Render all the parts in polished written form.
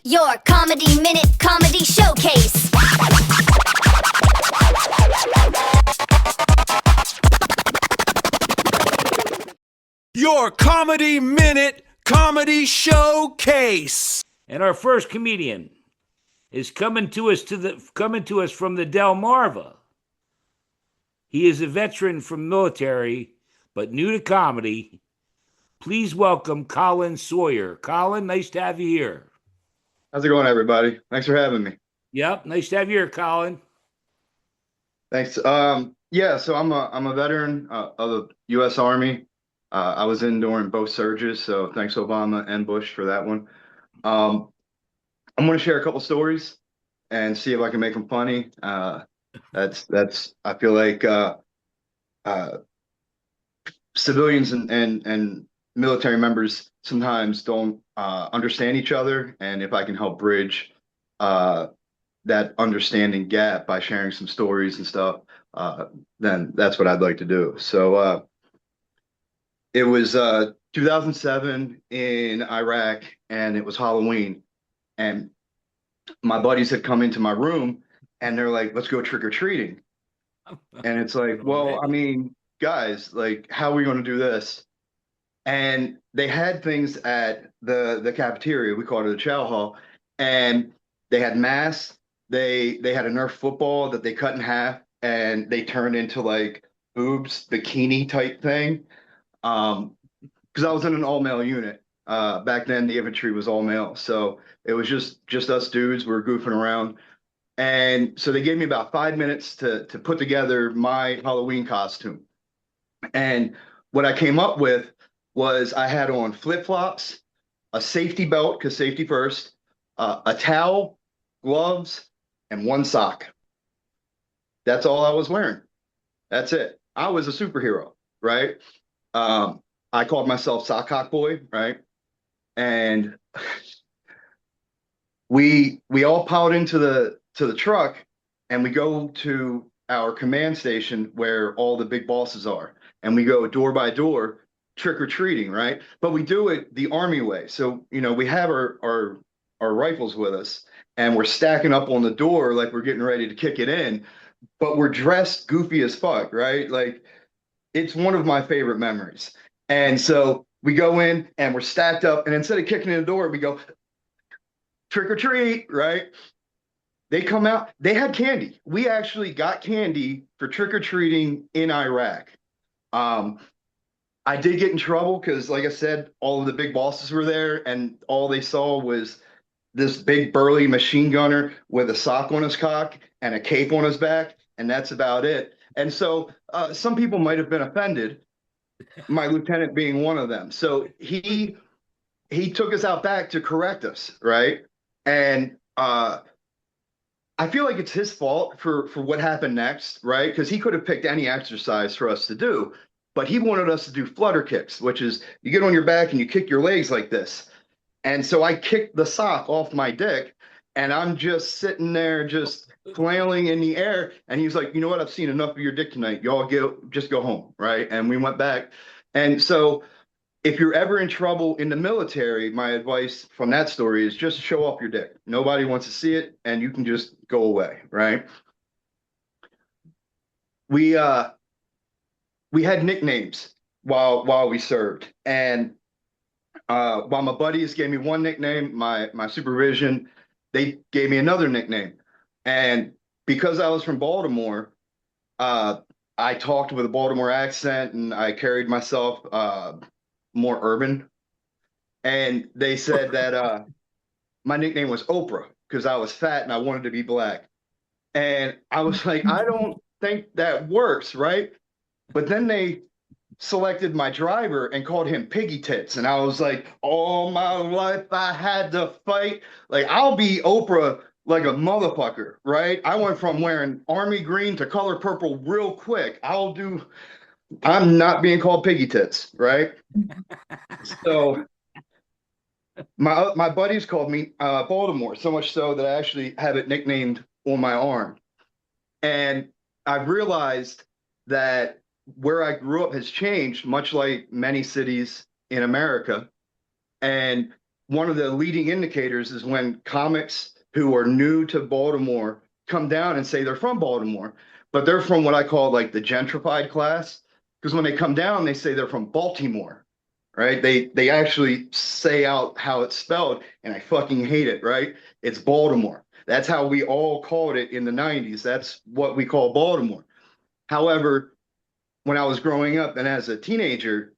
Your Comedy Minute Comedy Showcase. Your Comedy Minute Comedy Showcase. And our first comedian is coming to us from the Delmarva. He is a veteran from military, but new to comedy. Please welcome Colin Sawyer. Colin, nice to have you here. How's it going, everybody? Thanks for having me. Yep, nice to have you here, Colin. Thanks. Yeah, so I'm a veteran of the U.S. Army. I was in during both surges, so thanks Obama and Bush for that one. I'm going to share a couple stories and see if I can make them funny. That's I feel like civilians and military members sometimes don't understand each other, and if I can help bridge that understanding gap by sharing some stories and stuff, then that's what I'd like to do. So it was 2007 in Iraq, and it was Halloween, and my buddies had come into my room, and they're like, "Let's go trick-or-treating." And it's like, well, I mean, guys, like, how are we going to do this? And they had things at the cafeteria. We called it a chow hall, and they had masks. They had a Nerf football that they cut in half, and they turned into like boobs bikini type thing. Because I was in an all male unit. Back then, the infantry was all male, so it was just us dudes. We were goofing around, and so they gave me about 5 minutes to put together my Halloween costume. And what I came up with was I had on flip-flops, a safety belt, because safety first, a towel, gloves, and one sock. That's all I was wearing. That's it. I was a superhero, right? I called myself Sock Hawk Boy, right? And we all piled into the truck, and we go to our command station where all the big bosses are, and we go door by door trick-or-treating, right? But we do it the Army way. So, we have our rifles with us, and we're stacking up on the door like we're getting ready to kick it in, but we're dressed goofy as fuck, right? Like, it's one of my favorite memories. And so we go in and we're stacked up, and instead of kicking in the door, we go trick-or-treat, right? They come out, they had candy. We actually got candy for trick-or-treating in Iraq. I did get in trouble because, like I said, all of the big bosses were there, and all they saw was this big burly machine gunner with a sock on his cock and a cape on his back, and that's about it. And so some people might have been offended, my lieutenant being one of them. So he took us out back to correct us, right? And I feel like it's his fault for what happened next, right? Because he could have picked any exercise for us to do, but he wanted us to do flutter kicks, which is you get on your back and you kick your legs like this. And so I kicked the sock off my dick, and I'm just sitting there just flailing in the air. And he's like, "You know what? I've seen enough of your dick tonight. Y'all just go home," right? And we went back. And so if you're ever in trouble in the military, my advice from that story is just show off your dick. Nobody wants to see it, and you can just go away, right? We had nicknames while we served, and while my buddies gave me one nickname, my supervision, they gave me another nickname. And because I was from Baltimore, I talked with a Baltimore accent, and I carried myself more urban. And they said that my nickname was Oprah because I was fat and I wanted to be black. And I was like, I don't think that works, right? But then they selected my driver and called him Piggy Tits. And I was like, all my life I had to fight. Like, I'll be Oprah like a motherfucker, right? I went from wearing army green to color purple real quick. I'm not being called Piggy Tits, right? So my buddies called me Baltimore, so much so that I actually have it nicknamed on my arm. And I've realized that where I grew up has changed, much like many cities in America. And one of the leading indicators is when comics who are new to Baltimore come down and say they're from Baltimore, but they're from what I call like the gentrified class. Because when they come down, they say they're from Baltimore, right? They actually say out how it's spelled, and I fucking hate it, right? It's Baltimore. That's how we all called it in the 90s. That's what we call Baltimore. However, when I was growing up and as a teenager,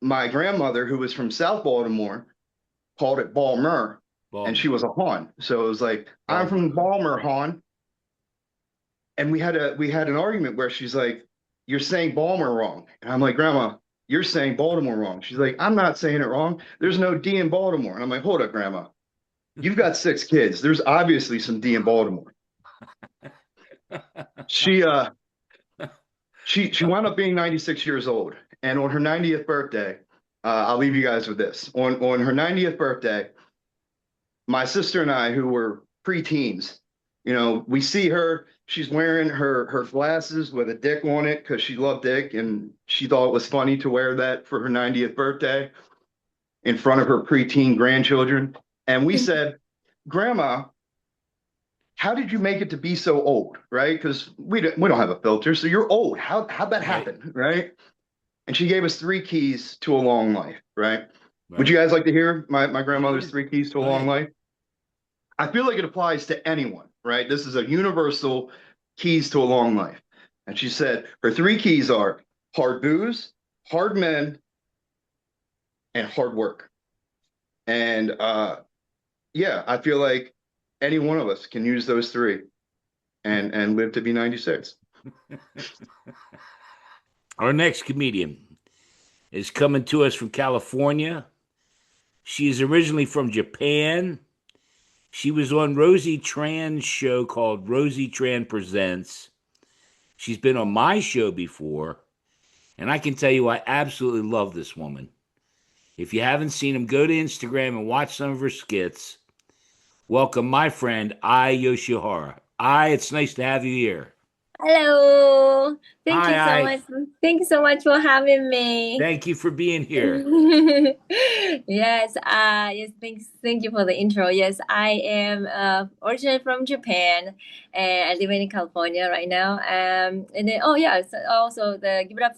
my grandmother, who was from South Baltimore, called it Balmer, and she was a Han. So it was like, I'm from Balmer, Han. And we had an argument where she's like, you're saying Balmer wrong. And I'm like, Grandma, you're saying Baltimore wrong. She's like, I'm not saying it wrong. There's no D in Baltimore. And I'm like, hold up, Grandma. You've got 6 kids. There's obviously some D in Baltimore. She wound up being 96 years old. And on her 90th birthday, I'll leave you guys with this. On her 90th birthday, my sister and I, who were preteens, we see her. She's wearing her glasses with a dick on it because she loved dick, and she thought it was funny to wear that for her 90th birthday in front of her preteen grandchildren. And we said, Grandma, how did you make it to be so old, right? Because we don't have a filter, so you're old. How'd that happen, right? And she gave us 3 keys to a long life, right? Would you guys like to hear my grandmother's 3 keys to a long life? I feel like it applies to anyone, right? This is a universal keys to a long life. And she said her 3 keys are hard booze, hard men, and hard work. And yeah, I feel like any one of us can use those 3 and live to be 96. Our next comedian is coming to us from California. She is originally from Japan. She was on Rosie Tran's show called Rosie Tran Presents. She's been on my show before, and I can tell you I absolutely love this woman. If you haven't seen him, go to Instagram and watch some of her skits. Welcome, my friend, Yoshihara. It's nice to have you here. Hello. Thank you so Hi. much. Thank you so much for having me. Thank you for being here. Yes, thank you for the intro. Yes, I am originally from Japan and I live in California right now. And then also the give it up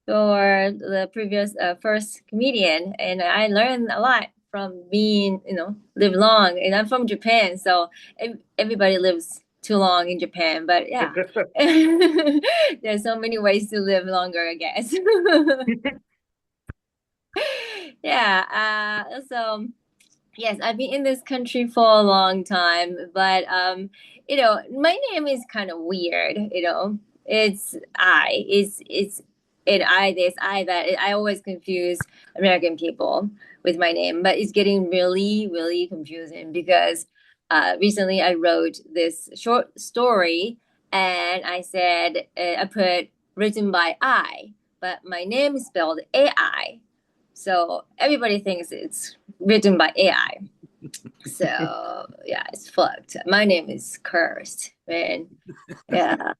for the previous first comedian, and I learned a lot from being, live long. And I'm from Japan, so everybody lives too long in Japan, but yeah, there's so many ways to live longer, I guess. Yeah. So yes, I've been in this country for a long time, but my name is kind of weird. It's an I this, I that. I always confuse American people with my name, but it's getting really, really confusing because recently I wrote this short story and I said I put written by I, but my name is spelled AI. So everybody thinks it's written by AI. So yeah, it's fucked. My name is cursed, man. Yeah.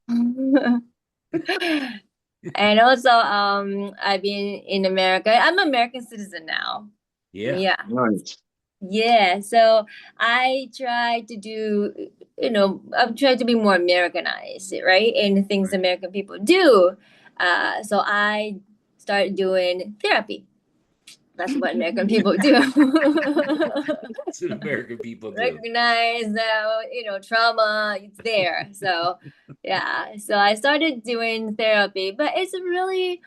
And also, I've been in America. I'm an American citizen now. Yeah. Yeah. Nice. Yeah. So I try to do, I've tried to be more Americanized, right? And things American people do. So I started doing therapy. That's what American people do. That's what American people do. Recognize that, trauma, it's there. So, yeah. So I started doing therapy, but it's really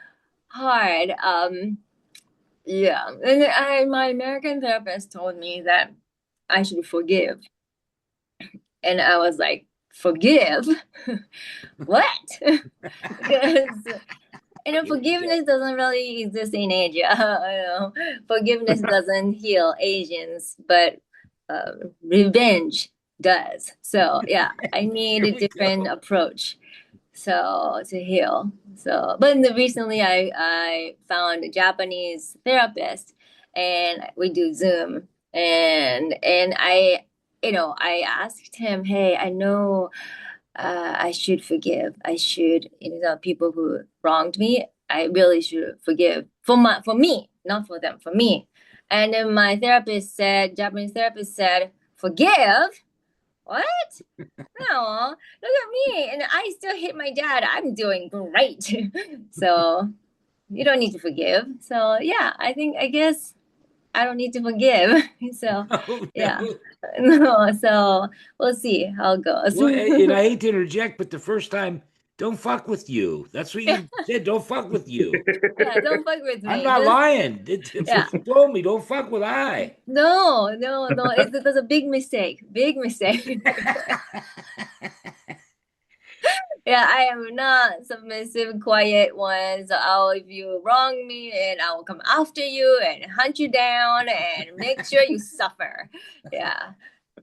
hard. Yeah. And my American therapist told me that I should forgive. And I was like, forgive? What? Because forgiveness doesn't really exist in Asia. Forgiveness doesn't heal Asians, but revenge does. So yeah, I need a different approach. So to heal. So, but recently I found a Japanese therapist, and we do Zoom, and I asked him, hey, I know I should forgive. I should, people who wronged me, I really should forgive for me, not for them, for me. And then my therapist said, Japanese therapist said, forgive? What? No, look at me. And I still hate my dad. I'm doing great. So you don't need to forgive. So yeah, I guess I don't need to forgive. So Oh yeah. no. No, so we'll see how it goes. Well, and I hate to interject, but the first time, don't fuck with you. That's what you said. Don't fuck with you. Yeah, don't fuck with I'm me. not Just lying. It's yeah. what you told me. Don't fuck with I. No, no, no. It was a big mistake. Big mistake. Yeah, I am not submissive, quiet one. So I'll, if you wrong me, and I will come after you and hunt you down and make sure you suffer. Yeah,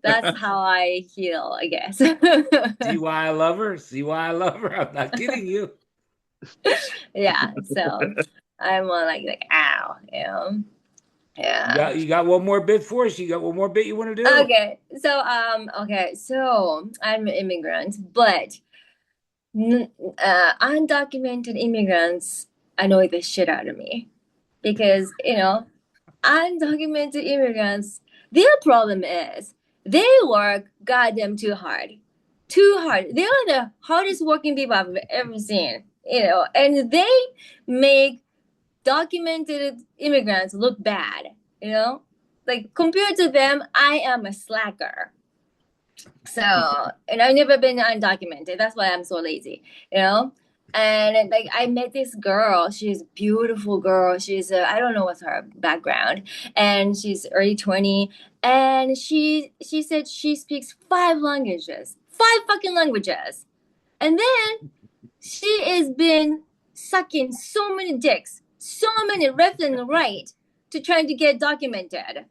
that's how I heal, I guess. See why I love her? See why I love her? I'm not kidding you. Yeah, so I'm more like ow, yeah. You got one more bit for us? You got one more bit you want to do? Okay, so I'm an immigrant, but undocumented immigrants annoy the shit out of me because undocumented immigrants, their problem is they work goddamn too hard. They are the hardest working people I've ever seen, and they make documented immigrants look bad, like compared to them, I am a slacker. So, and I've never been undocumented. That's why I'm so lazy, you know? And like I met this girl. She's a beautiful girl. I don't know what's her background, and she's early 20. And she said she speaks 5 languages, 5 fucking languages. And then she has been sucking so many dicks, so many left and right to trying to get documented.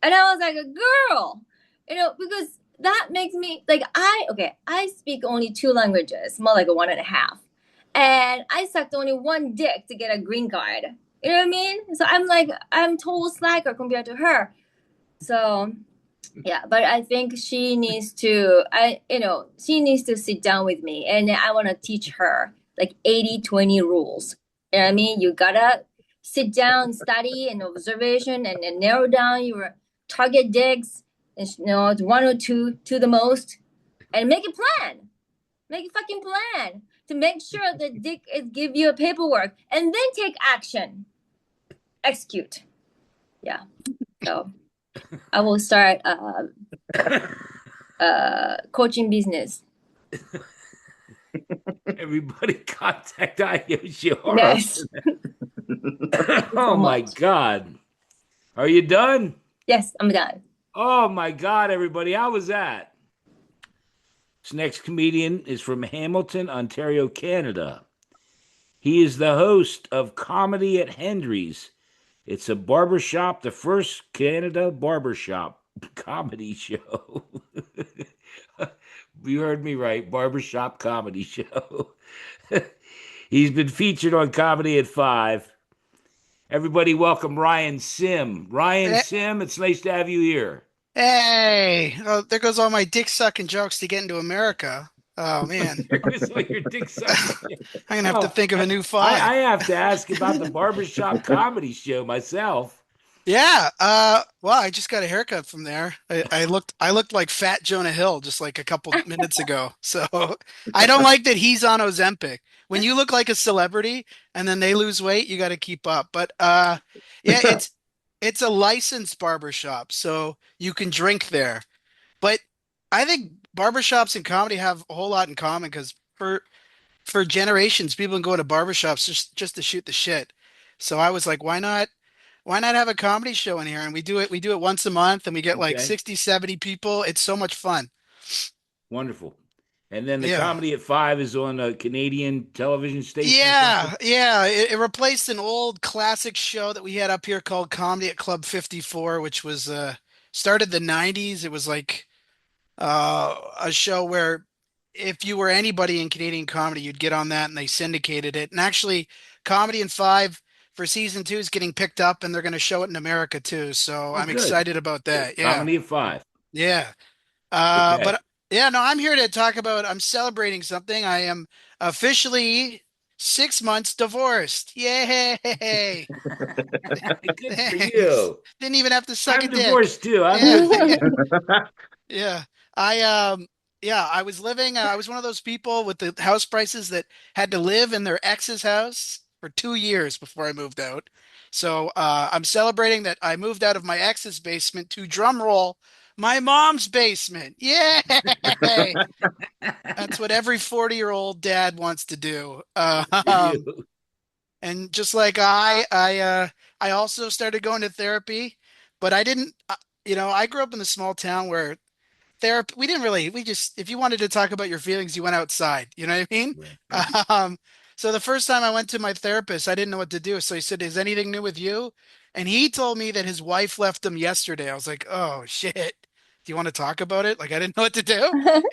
And I was like, girl, because that makes me like I speak only 2 languages, more like a one and a half. And I sucked only one dick to get a green card. You know what I mean? So I'm like, I'm total slacker compared to her. So yeah, but I think she needs to sit down with me and I want to teach her like 80-20 rules. You know what I mean? You gotta sit down, study and observation and narrow down your target digs, and one or two to the most, and make a plan. Make a fucking plan to make sure the dick is give you a paperwork and then take action. Execute. Yeah. So I will start coaching business. Everybody contact Yoshihara. Yes. Oh my God. Are you done? Yes, I'm done. Oh my God, everybody. How was that? This next comedian is from Hamilton, Ontario, Canada. He is the host of Comedy at Hendry's. It's a barbershop, the first Canada barbershop comedy show. You heard me right, barbershop comedy show. He's been featured on Comedy at 5. Everybody welcome Ryan Sim. Ryan Sim, it's nice to have you here. Hey, oh, there goes all my dick sucking jokes to get into America. Oh man, There goes all your dick sucking. I'm gonna have to Oh, think of a new I five. have to ask about the barbershop comedy show myself. Yeah, well, I just got a haircut from there. I looked like Fat Jonah Hill just like a couple minutes ago. So I don't like that he's on Ozempic. When you look like a celebrity and then they lose weight, you got to keep up. But yeah, it's a licensed barbershop, so you can drink there. But I think barbershops and comedy have a whole lot in common because for generations, people have been going to barbershops just to shoot the shit. So I was like, why not have a comedy show in here? And we do it once a month and we get like Okay. 60, 70 people. It's so much fun. Wonderful. And then the Yeah. Comedy at 5 is on a Canadian television station or Yeah, something? yeah. It replaced an old classic show that we had up here called Comedy at Club 54, which was started the 90s. It was like a show where if you were anybody in Canadian comedy, you'd get on that and they syndicated it. And actually, Comedy in 5 for season 2 is getting picked up and they're going to show it in America too. So Oh, I'm good. excited about that. Yeah. Comedy at 5. Yeah. Okay. But yeah, no, I'm here to talk about, I'm celebrating something. I am officially 6 months divorced. Yay! Good for Thanks. you. Didn't even have to suck a I'm dick. divorced too. I'm Yeah. happy. Yeah. I yeah, I was living I was one of those people with the house prices that had to live in their ex's house for 2 years before I moved out. So I'm celebrating that I moved out of my ex's basement to drum roll my mom's basement. Yay! That's what every 40-year-old dad wants to do. Good for you. And just like I also started going to therapy, but I didn't I grew up in a small town where therapy we didn't really we just if you wanted to talk about your feelings you went outside, you know what I mean? Right. um so the first time I went to my therapist I didn't know what to do, so he said, is anything new with you? And he told me that his wife left him yesterday. I was like, oh shit, do you want to talk about it? Like, I didn't know what to do.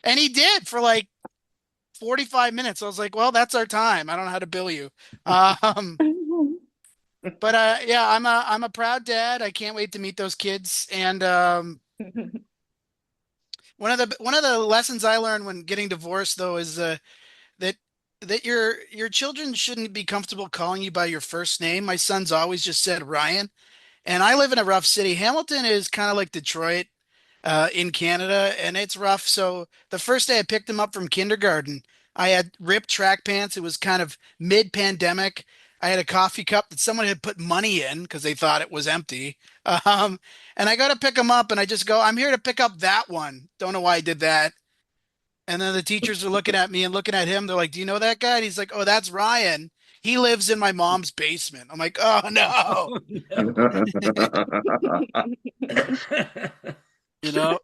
And he did for like 45 minutes. I was like, well, that's our time. I don't know how to bill you. um but yeah, I'm a proud dad. I can't wait to meet those kids. And one of the lessons I learned when getting divorced though is that your children shouldn't be comfortable calling you by your first name. My son's always just said Ryan, and I live in a rough city. Hamilton is kind of like Detroit in Canada, and it's rough. So the first day I picked him up from kindergarten, I had ripped track pants. It was kind of mid-pandemic. I had a coffee cup that someone had put money in because they thought it was empty. Um, and I go to pick him up, and I just go, "I'm here to pick up that one." Don't know why I did that. And then the teachers are looking at me and looking at him. They're like, "Do you know that guy?" And he's like, "Oh, that's Ryan. He lives in my mom's basement." I'm like, "Oh no," Oh, no. you know.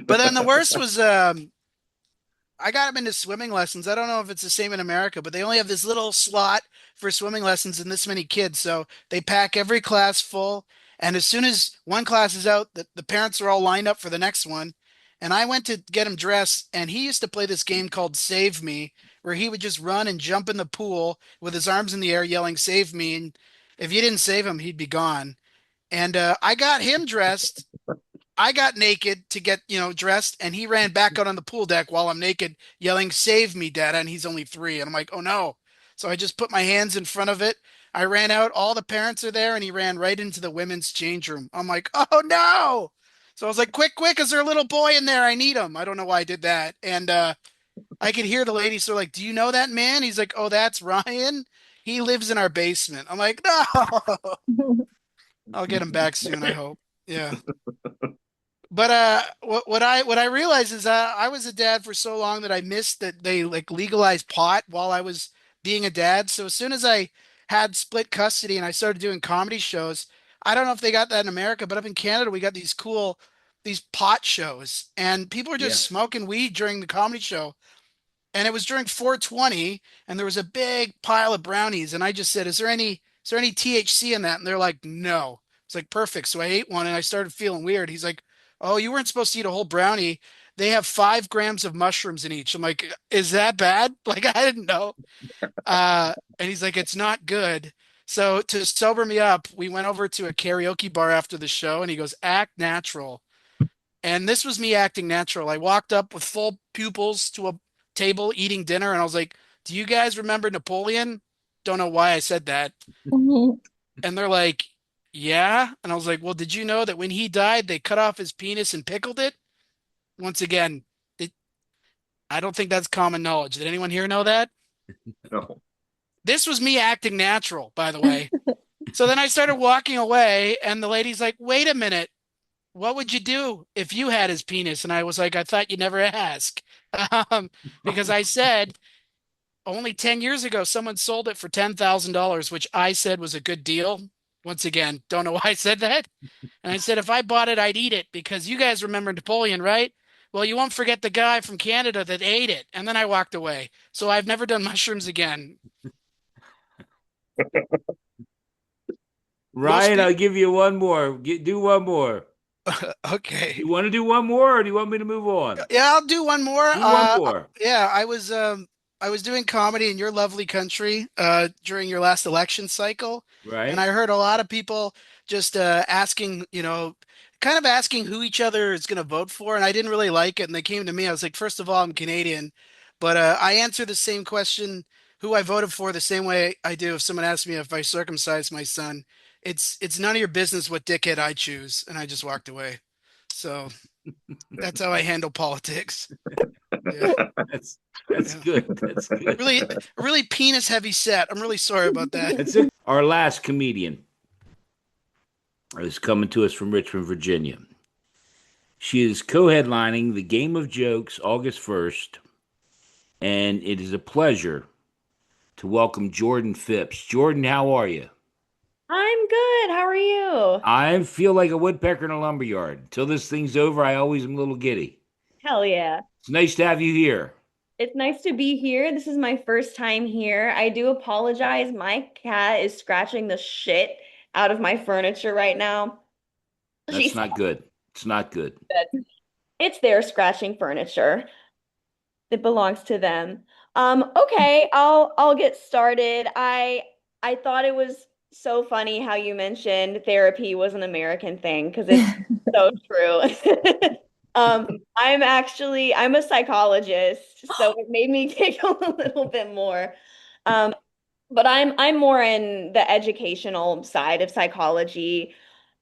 But then the worst was I got him into swimming lessons. I don't know if it's the same in America, but they only have this little slot for swimming lessons and this many kids. So they pack every class full. And as soon as one class is out, the parents are all lined up for the next one. And I went to get him dressed, and he used to play this game called Save Me, where he would just run and jump in the pool with his arms in the air yelling, "Save me." And if you didn't save him, he'd be gone. And I got him dressed. I got naked to get, dressed, and he ran back out on the pool deck while I'm naked, yelling, "Save me, Dad." And he's only 3. And I'm like, oh no. So I just put my hands in front of it. I ran out. All the parents are there, and he ran right into the women's change room. I'm like, oh no. So I was like, quick, quick, is there a little boy in there? I need him. I don't know why I did that. And I could hear the ladies are like, "Do you know that man?" He's like, "Oh, that's Ryan. He lives in our basement." I'm like, no. I'll get him back soon, I hope. Yeah. But what I realized is I was a dad for so long that I missed that they like legalized pot while I was being a dad. So as soon as I had split custody and I started doing comedy shows, I don't know if they got that in America, but up in Canada we got these pot shows, and people are just Yes. smoking weed during the comedy show. And it was during 420, and there was a big pile of brownies, and I just said, "Is there any THC in that?" And they're like, "No." It's like, perfect. So I ate one and I started feeling weird. He's like, "Oh, you weren't supposed to eat a whole brownie. They have 5 grams of mushrooms in each." I'm like, "Is that bad?" Like, I didn't know. And he's like, "It's not good." So to sober me up, we went over to a karaoke bar after the show, and he goes, "Act natural." And this was me acting natural. I walked up with full pupils to a table eating dinner, and I was like, "Do you guys remember Napoleon?" Don't know why I said that. And they're like, "Yeah." And I was like, "Well, did you know that when he died, they cut off his penis and pickled it?" Once again, it, I don't think that's common knowledge. Did anyone here know that? No. This was me acting natural, by the way. So then I started walking away, and the lady's like, "Wait a minute. What would you do if you had his penis?" And I was like, "I thought you'd never ask." Um, because I said only 10 years ago, someone sold it for $10,000, which I said was a good deal. Once again, don't know why I said that. And I said, if I bought it, I'd eat it because you guys remember Napoleon, right? Well, you won't forget the guy from Canada that ate it. And then I walked away. So I've never done mushrooms again. Most Ryan, people, I'll give you one more. Do one more. okay. You want to do one more, or do you want me to move on? Yeah, I'll do one more. Do one more. Yeah, I was doing comedy in your lovely country during your last election cycle, and Right? I heard a lot of people just asking, kind of asking who each other is going to vote for, and I didn't really like it. And they came to me. I was like, first of all, I'm Canadian, but I answer the same question who I voted for the same way I do if someone asks me if I circumcise my son. It's none of your business what dickhead I choose, and I just walked away. So that's how I handle politics. Yeah, That's yeah. good. That's good. Really penis heavy set. I'm really sorry about that. That's it. Our last comedian is coming to us from Richmond, Virginia. She is co-headlining the Game of Jokes August 1st, and it is a pleasure to welcome Jordan Phipps. Jordan, how are you? I'm good. How are you? I feel like a woodpecker in a lumberyard. Till this thing's over, I always am a little giddy. Hell yeah. It's nice to have you here. It's nice to be here. This is my first time here. I do apologize. My cat is scratching the shit out of my furniture right now. That's She's not good. It's not good. it's their scratching furniture. It belongs to them. Okay, I'll get started. I thought it was so funny how you mentioned therapy was an American thing because it's so true. I'm a psychologist, so it made me giggle a little bit more. Um, but I'm more in the educational side of psychology.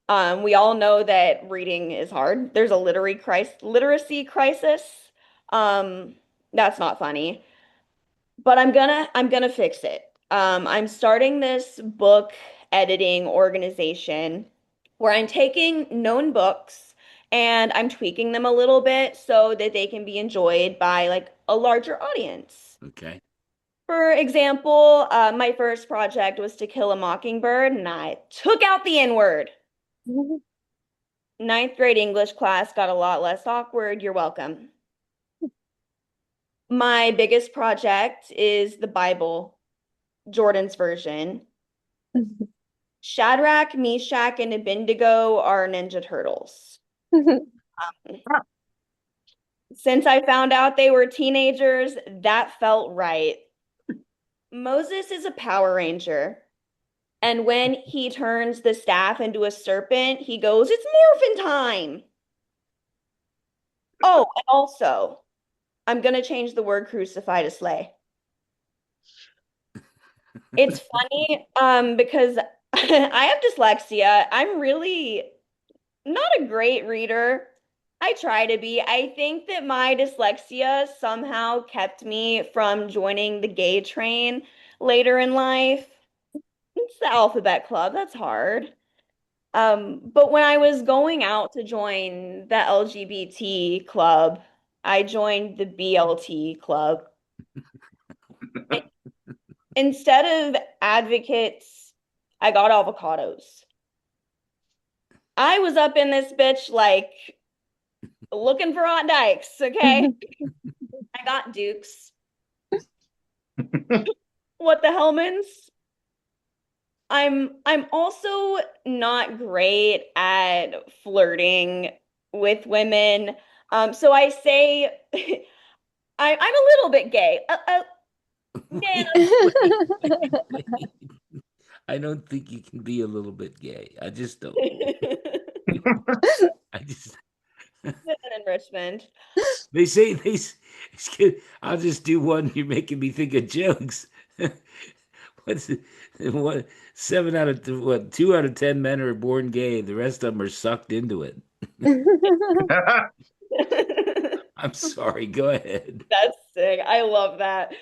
We all know that reading is hard. There's a literacy crisis. Um, that's not funny, but I'm gonna fix it. I'm starting this book editing organization where I'm taking known books and I'm tweaking them a little bit so that they can be enjoyed by like a larger audience. Okay. For example, my first project was To Kill a Mockingbird, and I took out the N word. Ninth grade English class got a lot less awkward. You're welcome. My biggest project is the Bible, Jordan's version. Shadrach, Meshach, and Abednego are Ninja Turtles. Since I found out they were teenagers, that felt right. Moses is a Power Ranger. And when he turns the staff into a serpent, he goes, "It's morphin' time." Oh, and also, I'm gonna change the word crucify to slay. It's funny, because I have dyslexia. I'm really not a great reader. I try to be. I think that my dyslexia somehow kept me from joining the gay train later in life. It's the alphabet club. That's hard. But when I was going out to join the LGBT club, I joined the BLT club. Instead of advocates, I got avocados. I was up in this bitch like looking for hot dykes, okay? I got dukes. What the hellmans? I'm also not great at flirting with women. So I say I'm a little bit gay. Yeah, I don't think you can be a little bit gay. I just don't. I just in Richmond. they say I'll just do one. You're making me think of jokes. What's it? What 2 out of 10 men are born gay. The rest of them are sucked into it. I'm sorry. Go ahead. That's sick. I love that.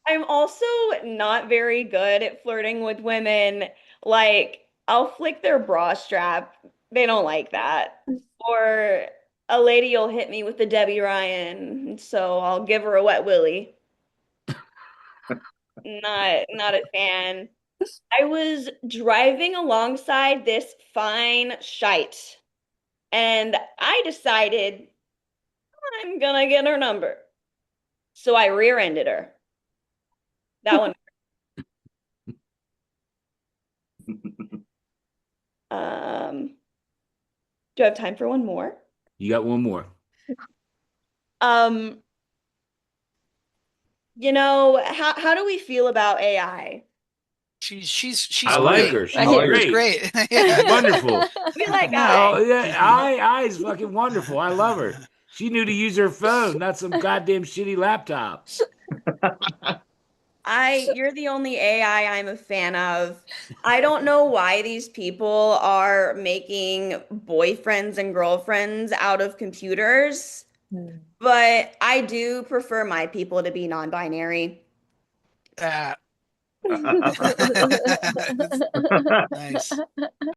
I'm also not very good at flirting with women. Like, I'll flick their bra strap. They don't like that. Or a lady will hit me with the Debbie Ryan, so I'll give her a wet willy. Not a fan. I was driving alongside this fine shite, and I decided I'm gonna get her number. So I rear-ended her. That one. Do I have time for one more? You got one more. Um, how do we feel about AI? She's I like great. her. She's I think great. she's great. She's wonderful. We like No, AI. yeah, I is fucking wonderful. I love her. She knew to use her phone, not some goddamn shitty laptop. You're the only AI I'm a fan of. I don't know why these people are making boyfriends and girlfriends out of computers, but I do prefer my people to be non-binary. Nice.